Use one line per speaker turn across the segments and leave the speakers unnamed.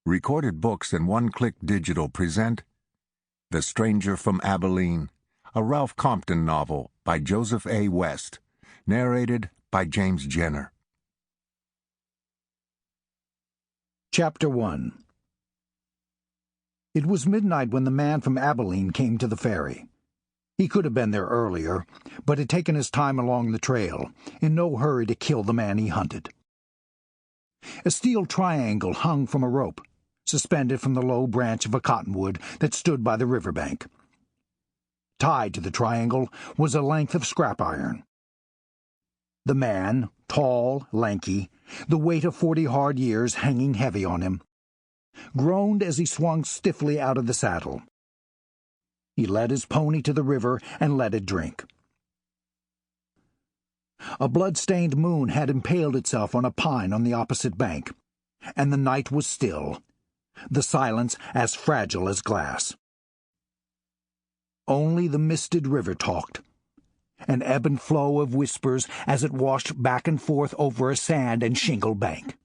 Recorded Books and One Click Digital present The Stranger from Abilene, a Ralph Compton novel by Joseph A. West, narrated by James Jenner.
Chapter 1. It was midnight when the man from Abilene came to the ferry. He could have been there earlier, but had taken his time along the trail, in no hurry to kill the man he hunted. A steel triangle hung from a rope, suspended from the low branch of a cottonwood that stood by the riverbank. Tied to the triangle was a length of scrap iron. The man, tall, lanky, the weight of 40 hard years hanging heavy on him, groaned as he swung stiffly out of the saddle. He led his pony to the river and let it drink. A blood-stained moon had impaled itself on a pine on the opposite bank, and the night was still, the silence as fragile as glass. Only the misted river talked, an ebb and flow of whispers as it washed back and forth over a sand and shingle bank.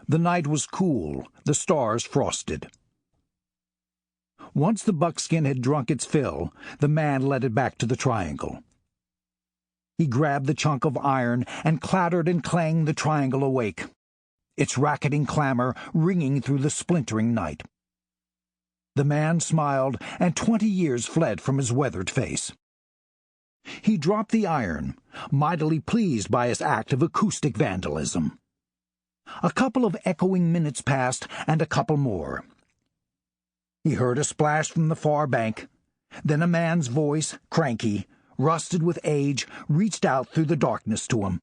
The night was cool, the stars frosted. Once the buckskin had drunk its fill, the man led it back to the triangle. He grabbed the chunk of iron and clattered and clanged the triangle awake, its racketing clamor ringing through the splintering night. The man smiled, and 20 years fled from his weathered face. He dropped the iron, mightily pleased by his act of acoustic vandalism. A couple of echoing minutes passed, and a couple more. He heard a splash from the far bank. Then a man's voice, cranky, rusted with age, reached out through the darkness to him.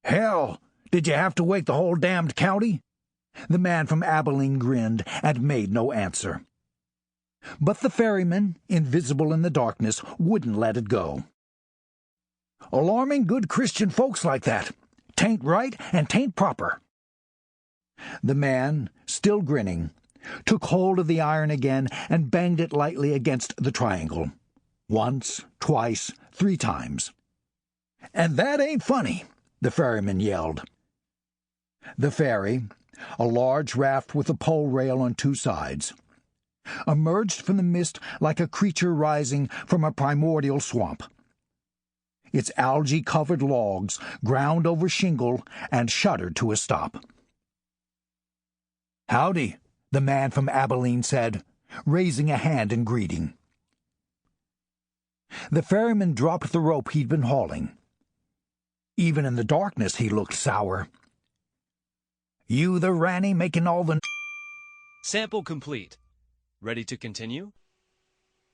"Hell! Did you have to wake the whole damned county?" The man from Abilene grinned and made no answer. But the ferryman, invisible in the darkness, wouldn't let it go. "Alarming good Christian folks like that. 'Tain't right and 'tain't proper." The man, still grinning, took hold of the iron again and banged it lightly against the triangle. Once, twice, 3 times. "And that ain't funny," the ferryman yelled. The ferry, a large raft with a pole rail on 2 sides, emerged from the mist like a creature rising from a primordial swamp. Its algae-covered logs ground over shingle and shuddered to a stop. "Howdy," the man from Abilene said, raising a hand in greeting. The ferryman dropped the rope he'd been hauling. Even in the darkness he looked sour. "You the Ranny making all the—"
Sample complete. Ready to continue?